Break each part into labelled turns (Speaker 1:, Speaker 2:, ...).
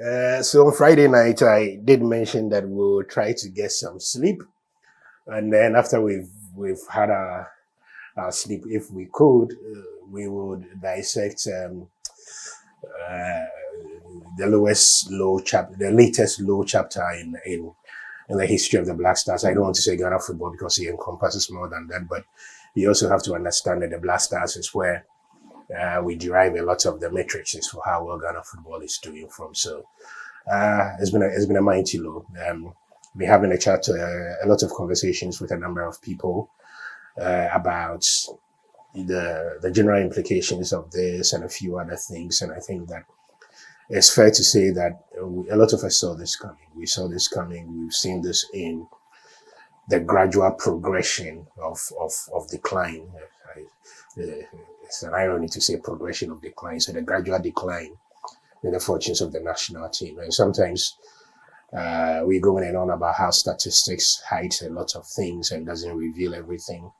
Speaker 1: So on Friday night, I did mention that we'll try to get some sleep, and then after we've had our sleep, if we could, we would dissect uh, the latest low chapter in the history of the Black Stars. I don't want to say Ghana football because it encompasses more than that, but you also have to understand that the Black Stars is where we derive a lot of the matrices for how well Ghana football is doing from. So it's been a mighty low. We're having a lot of conversations with a number of people about the general implications of this and a few other things. And I think that it's fair to say that a lot of us saw this coming. We saw this coming. We've seen this in the gradual progression of decline. It's an irony to say progression of decline. So the gradual decline in the fortunes of the national team. And sometimes we go in and on about how statistics hide a lot of things and doesn't reveal everything.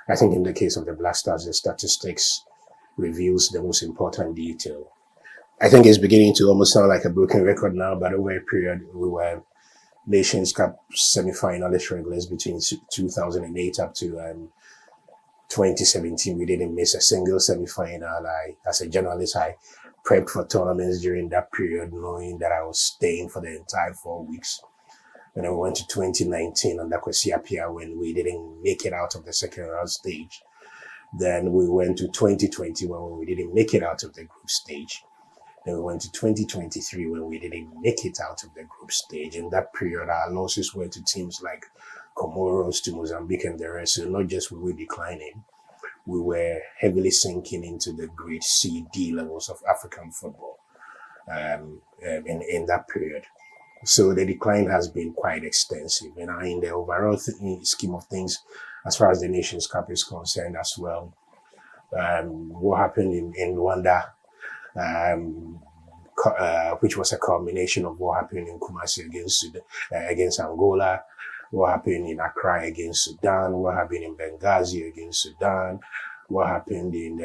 Speaker 1: I think in the case of the Black Stars, the statistics reveals the most important detail. I think it's beginning to almost sound like a broken record now, but over a period, we were Nations Cup semi-finalist regulars between 2008 up to 2017. We didn't miss a single semi-final. As a journalist, I prepped for tournaments during that period, knowing that I was staying for the entire 4 weeks. And then we went to 2019 on Kwesi Appiah when we didn't make it out of the second round stage. Then we went to 2020 when we didn't make it out of the group stage. Then we went to 2023 when we didn't make it out of the group stage. In that period, our losses were to teams like Comoros, to Mozambique and the rest. So not just were we declining, we were heavily sinking into the grade C, D levels of African football in that period. So the decline has been quite extensive. And in the overall scheme of things, as far as the Nations Cup is concerned as well, what happened in Rwanda, which was a culmination of what happened in Kumasi against Angola, what happened in Accra against Sudan, what happened in Benghazi against Sudan, what happened in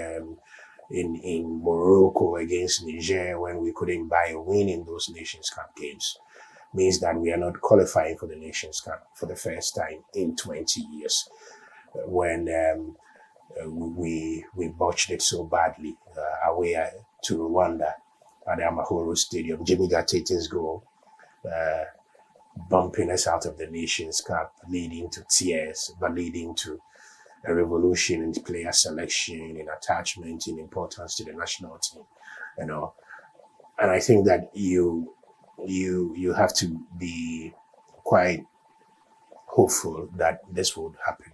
Speaker 1: Morocco against Niger when we couldn't buy a win in those Nations Cup games, means that we are not qualifying for the Nations Cup for the first time in 20 years. When we botched it so badly away to Rwanda at the Amahoro Stadium. Jimmy Gatete's goal, bumping us out of the Nations Cup, leading to tears, but leading to a revolution in player selection, in attachment, in importance to the national team, And I think that you have to be quite hopeful that this would happen.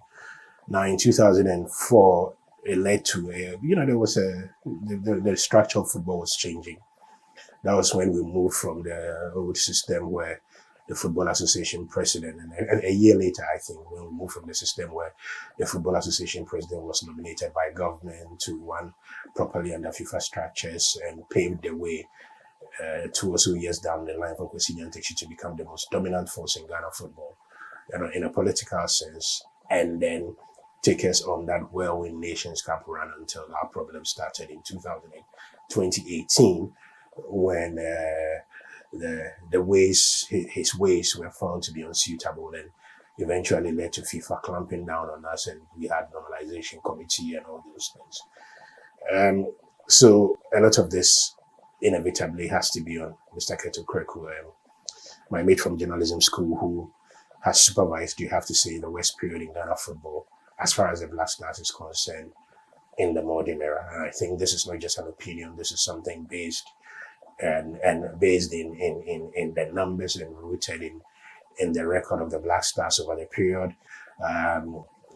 Speaker 1: Now, in 2004, it led to there was the structure of football was changing. That was when we moved from the old system where the Football Association president, and a year later, I think, when we moved from the system where the Football Association president was nominated by government to one properly under FIFA structures and paved the way 2 or so years down the line for Kwesi Nyantakyi to become the most dominant force in Ghana football, in a political sense, and then take us on that whirlwind Nations Cup run until our problem started in 2018, when his ways were found to be unsuitable and eventually led to FIFA clamping down on us, and we had normalization committee and all those things. So a lot of this inevitably has to be on Mr. Keto Kreku, my mate from journalism school, who has supervised, you have to say, the worst period in Ghana football as far as the Black Stars is concerned in the modern era. And I think this is not just an opinion, this is something based and based in the numbers and rooted in the record of the Black Stars over the period.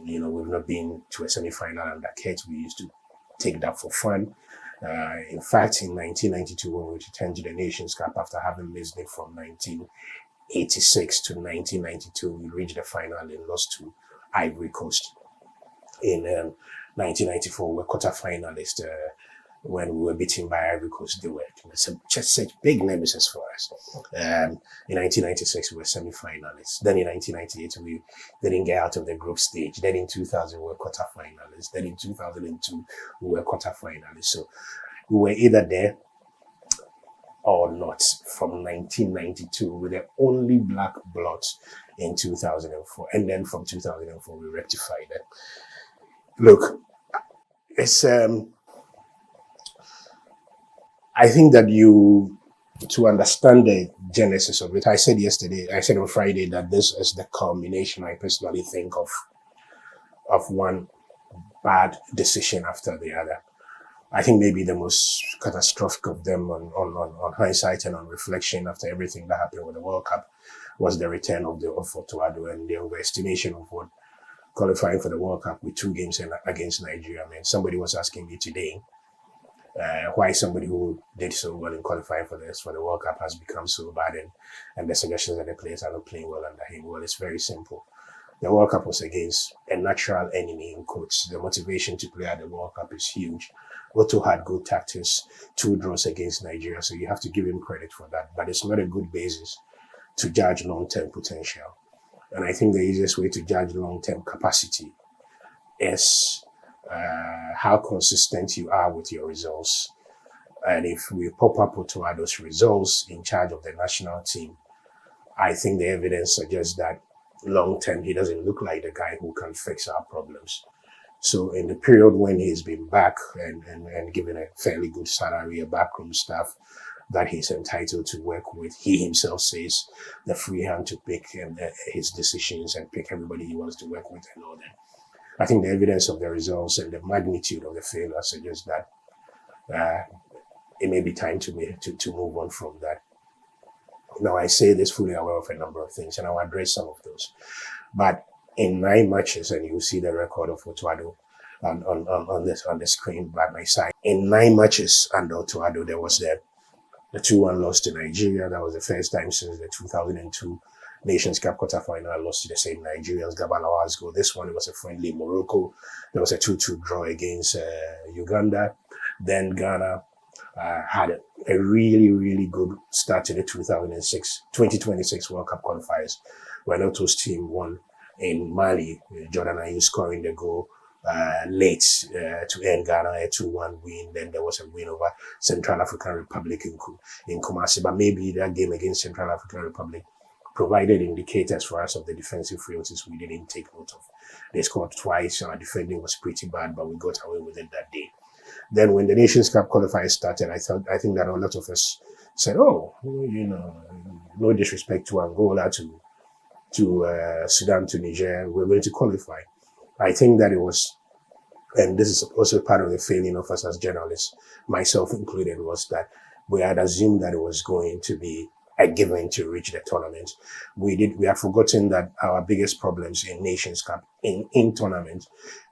Speaker 1: We've not been to a semi-final under Kate. We used to take that for fun. In fact, in 1992, when we returned to the Nations Cup after having missed it from 1986 to 1992, we reached the final and lost to Ivory Coast. In 1994, we were quarterfinalists when we were beaten by Ivory Coast. They were just such big nemesis for us. In 1996, we were semi-finalists. Then in 1998, we didn't get out of the group stage. Then in 2000, we were quarterfinalists. Then in 2002, we were quarterfinalists. So we were either there or not from 1992. We're the only black blot in 2004. And then from 2004, we rectified it. Look, it's, I think that to understand the genesis of it, I said on Friday that this is the culmination, I personally think, of one bad decision after the other. I think maybe the most catastrophic of them on hindsight and on reflection after everything that happened with the World Cup was the return of Oti Adjei and the overestimation of what qualifying for the World Cup with 2 games against Nigeria. I mean, somebody was asking me today why somebody who did so well in qualifying for the World Cup has become so bad, and the suggestions that the players are not playing well under him. Well, it's very simple. The World Cup was against a natural enemy, in quotes. The motivation to play at the World Cup is huge. Otto had good tactics, 2 draws against Nigeria, so you have to give him credit for that. But it's not a good basis to judge long-term potential. And I think the easiest way to judge long-term capacity is how consistent you are with your results. And if we pop up Oti Adjei's results in charge of the national team, I think the evidence suggests that long-term, he doesn't look like the guy who can fix our problems. So in the period when he's been back and given a fairly good salary, a backroom staff that he's entitled to work with, he himself says the free hand to pick his decisions and pick everybody he wants to work with and all that. I think the evidence of the results and the magnitude of the failure suggests that it may be time to move on from that. Now, I say this fully aware of a number of things, and I'll address some of those. But in 9 matches, and you see the record of Oti Adjei on the screen by my side. In 9 matches under Oti Adjei, there was the 2-1 loss to Nigeria. That was the first time since the 2002 Nations Cup quarterfinal. I lost to the same Nigerians, Gabalawa's goal. This one, it was a friendly Morocco. There was a 2-2 draw against Uganda. Then Ghana had a really, really good start to the 2026 World Cup qualifiers, when Otto's team won in Mali. Jordan Ayew scoring the goal late to end Ghana a 2-1 win. Then there was a win over Central African Republic in Kumasi. But maybe that game against Central African Republic provided indicators for us of the defensive frailties we didn't take note of. They scored twice. Our defending was pretty bad, but we got away with it that day. Then when the Nations Cup qualifiers started, I think that a lot of us said, oh, no disrespect to Angola, to Sudan, to Niger, we're going to qualify. I think that it was, and this is also part of the failing of us as journalists, myself included, was that we had assumed that it was going to be a given to reach the tournament. We had forgotten that our biggest problems in Nations Cup, in tournament,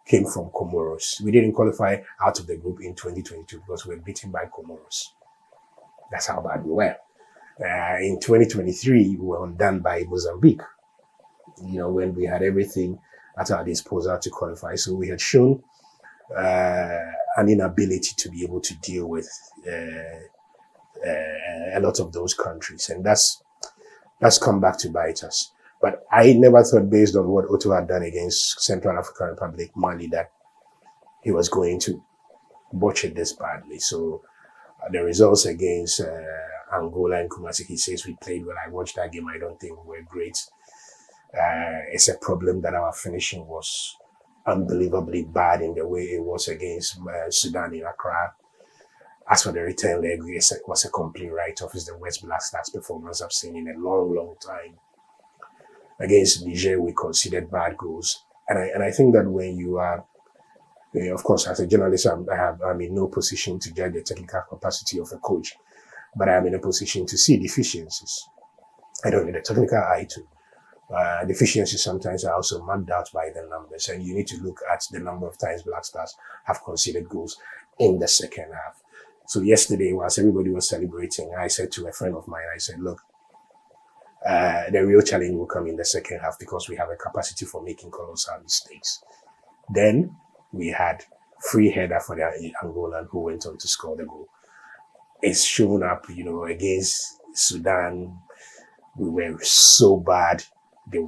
Speaker 1: came from Comoros. We didn't qualify out of the group in 2022 because we were beaten by Comoros. That's how bad we were. In 2023, we were undone by Mozambique, when we had everything at our disposal to qualify. So we had shown an inability to be able to deal with a lot of those countries. And that's come back to bite us. But I never thought, based on what Otto had done against Central African Republic, Mali, that he was going to botch it this badly. So the results against Angola and Kumasi, he says we played well. I watched that game. I don't think we were great. It's a problem that our finishing was unbelievably bad in the way it was against Sudan in Accra. As for the return leg, it was a complete write-off. It's the West Black Stars performance I've seen in a long, long time. Against Niger, we conceded bad goals. And I think that when you are, of course, as a journalist, I'm in no position to judge the technical capacity of a coach, but I'm in a position to see deficiencies. I don't need a technical eye to. Deficiencies sometimes are also marked out by the numbers, and you need to look at the number of times Black Stars have conceded goals in the second half. So yesterday, whilst everybody was celebrating, I said to a friend of mine, I said, look, the real challenge will come in the second half because we have a capacity for making colossal mistakes. Then we had free header for the Angolan who went on to score the goal. It's shown up, against Sudan. We were so bad. They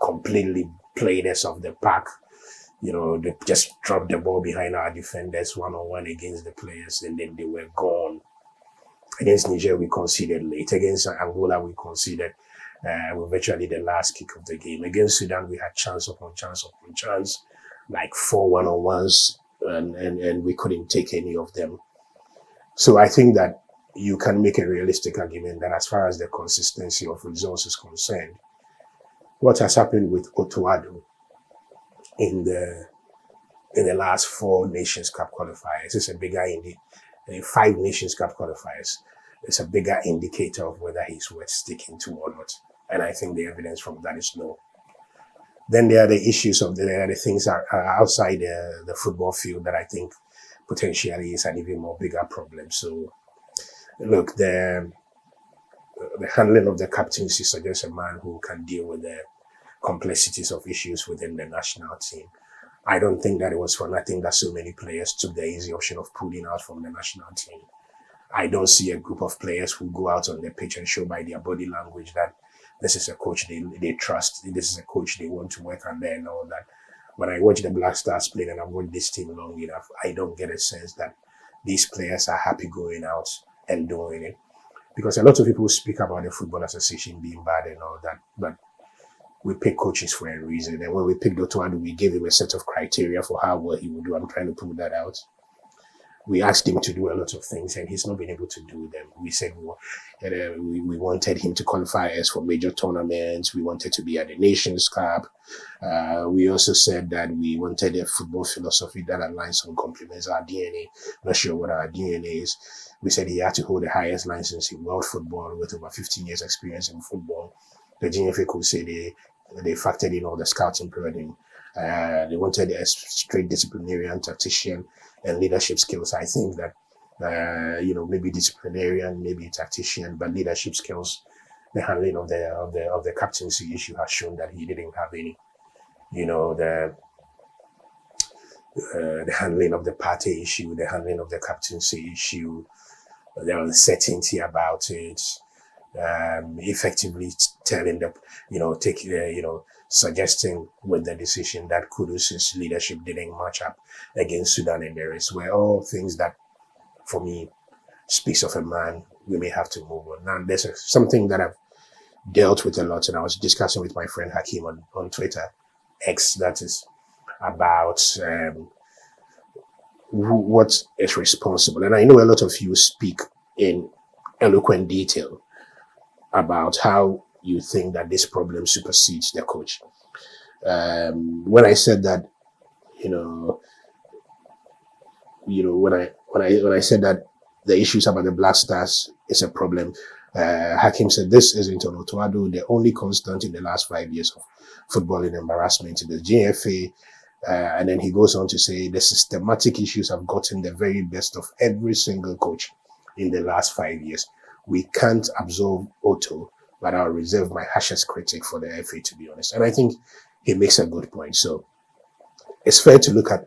Speaker 1: completely played us off the park. They just dropped the ball behind our defenders one-on-one against the players, and then they were gone. Against Niger, we conceded late. Against Angola, we conceded with virtually the last kick of the game. Against Sudan, we had chance upon chance upon chance, like 4 one-on-ones, and we couldn't take any of them. So I think that you can make a realistic argument that as far as the consistency of results is concerned, what has happened with Oti Adjei in the last 4 Nations Cup qualifiers is a bigger 5 Nations Cup qualifiers. It's a bigger indicator of whether he's worth sticking to or not. And I think the evidence from that is no. Then there are the issues of the things that are outside the football field that I think potentially is an even more bigger problem. So, look, the handling of the captaincy suggests a man who can deal with the complexities of issues within the national team. I don't think that it was for nothing that so many players took the easy option of pulling out from the national team. I don't see a group of players who go out on the pitch and show by their body language that this is a coach they trust, this is a coach they want to work under and all that. When I watch the Black Stars play and I've watched this team long enough, I don't get a sense that these players are happy going out and doing it. Because a lot of people speak about the Football Association being bad and all that, but we pick coaches for a reason. And when we picked Oti Adjei, we gave him a set of criteria for how well he would do. I'm trying to pull that out. We asked him to do a lot of things and he's not been able to do them. We said we wanted him to qualify us for major tournaments. We wanted to be at the Nations Cup. We also said that we wanted a football philosophy that aligns and complements our DNA. Not sure what our DNA is. We said he had to hold the highest license in world football with over 15 years experience in football. The GFA could say they factored in all the scouting period. They wanted a straight disciplinarian, tactician, and leadership skills. I think that, maybe disciplinarian, maybe tactician, but leadership skills, the handling of the captaincy issue has shown that he didn't have any. The handling of the party issue, the handling of the captaincy issue, the uncertainty about it, effectively telling them, suggesting with the decision that Kudus's leadership didn't match up against Sudan and the rest were all things that, for me, speaks of a man we may have to move on. Now, there's something that I've dealt with a lot, and I was discussing with my friend Hakeem on Twitter, X, that is, about what is responsible. And I know a lot of you speak in eloquent detail about how you think that this problem supersedes the coach. When I said that, when I said that the issues about the Black Stars is a problem, Hakim said this isn't on Oti Adjei. The only constant in the last 5 years of footballing embarrassment in the GFA. And then he goes on to say the systematic issues have gotten the very best of every single coach in the last 5 years. We can't absolve Otto, but I'll reserve my harshest critic for the FA, to be honest. And I think he makes a good point. So it's fair to look at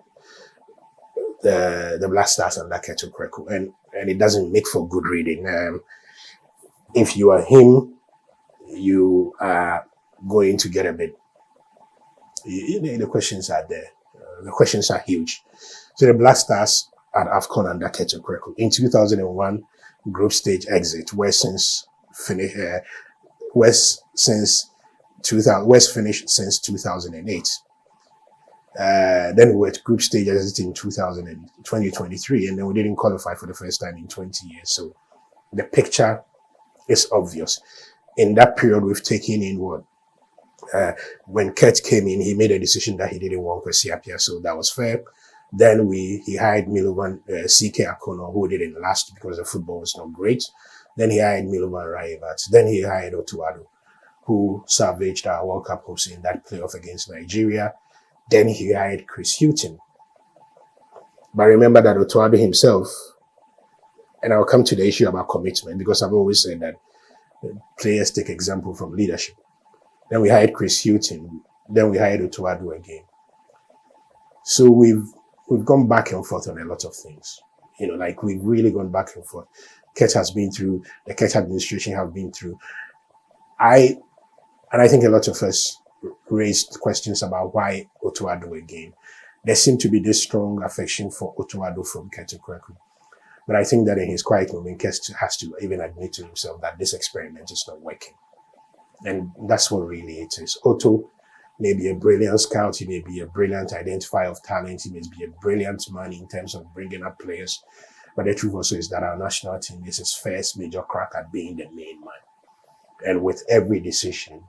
Speaker 1: the Black Stars and Keto Kreku, and it doesn't make for good reading. If you are him, you are going to get a bit. The questions are there. The questions are huge. So the Black Stars at AFCON under Keto Kreku in 2001 group stage exit, West finished since 2008. Then we were at group stage exit in 2023, and then we didn't qualify for the first time in 20 years. So the picture is obvious. In that period, we've taken in what? When Kurt came in, he made a decision that he didn't want Kwesi Appiah, so that was fair. Then he hired Milovan CK Akono, who didn't last because the football was not great. Then he hired Milovan Raivat. Then he hired Oti Adjei, who salvaged our World Cup hopes in that playoff against Nigeria. Then he hired Chris Hughton. But remember that Oti Adjei himself, and I'll come to the issue about commitment, because I've always said that players take example from leadership. Then we hired Chris Hughton. Then we hired Oti Adjei again. So we've gone back and forth on a lot of things. We've really gone back and forth. Kurt has been through, the Kurt administration have been through. I think a lot of us raised questions about why Oti Adjei again. There seemed to be this strong affection for Oti Adjei from Keto Kreku. But I think that in his quiet moment, Kes has to even admit to himself that this experiment is not working. And that's what really it is. Otto may be a brilliant scout, he may be a brilliant identifier of talent, he may be a brilliant man in terms of bringing up players. But the truth also is that our national team is his first major crack at being the main man. And with every decision,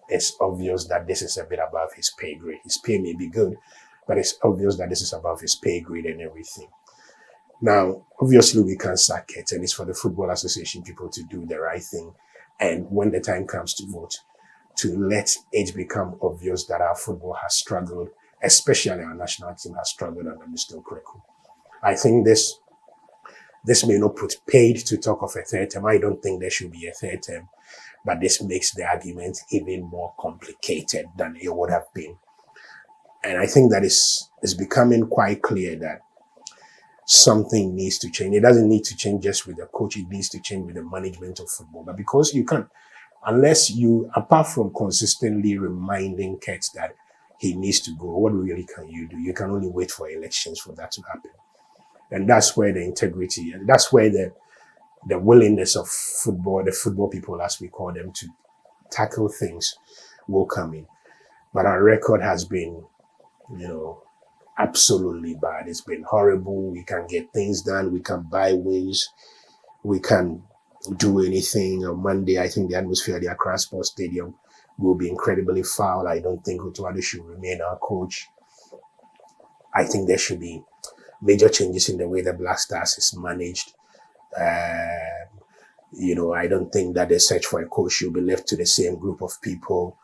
Speaker 1: it's obvious that this is a bit above his pay grade. His pay may be good, but it's obvious that this is above his pay grade and everything. Now, obviously, we can't sack it, and it's for the Football Association people to do the right thing. And when the time comes to vote, to let it become obvious that our football has struggled, especially our national team has struggled under Mr. Okreku. I think this may not put paid to talk of a third term. I don't think there should be a third term, but this makes the argument even more complicated than it would have been. And I think that it's becoming quite clear that something needs to change. It doesn't need to change just with the coach. It needs to change with the management of football. But because you can't, unless you, apart from consistently reminding Kets that he needs to go, what really can you do? You can only wait for elections for that to happen. And that's where the integrity, and that's where the willingness of football, the football people, as we call them, to tackle things will come in. But our record has been, absolutely bad. It's been horrible. We can get things done. We can buy wins. We can do anything. On Monday, I think the atmosphere at the Accra Sports Stadium will be incredibly foul. I don't think Oti Adjei should remain our coach. I think there should be major changes in the way the Black Stars is managed. I don't think that the search for a coach should be left to the same group of people.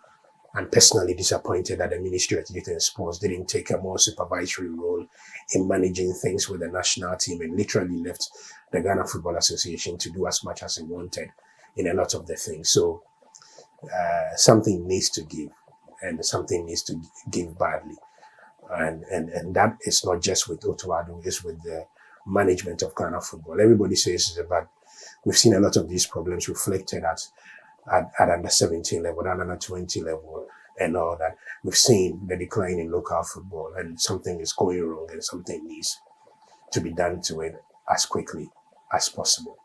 Speaker 1: I'm personally disappointed that the Ministry of Youth and Sports didn't take a more supervisory role in managing things with the national team and literally left the Ghana Football Association to do as much as it wanted in a lot of the things. So something needs to give, and something needs to give badly. And that is not just with Oti Adjei, it's with the management of Ghana football. Everybody says it's bad. We've seen a lot of these problems reflected at under 17 level, at under 20 level, and all that. We've seen the decline in local football, and something is going wrong, and something needs to be done to it as quickly as possible.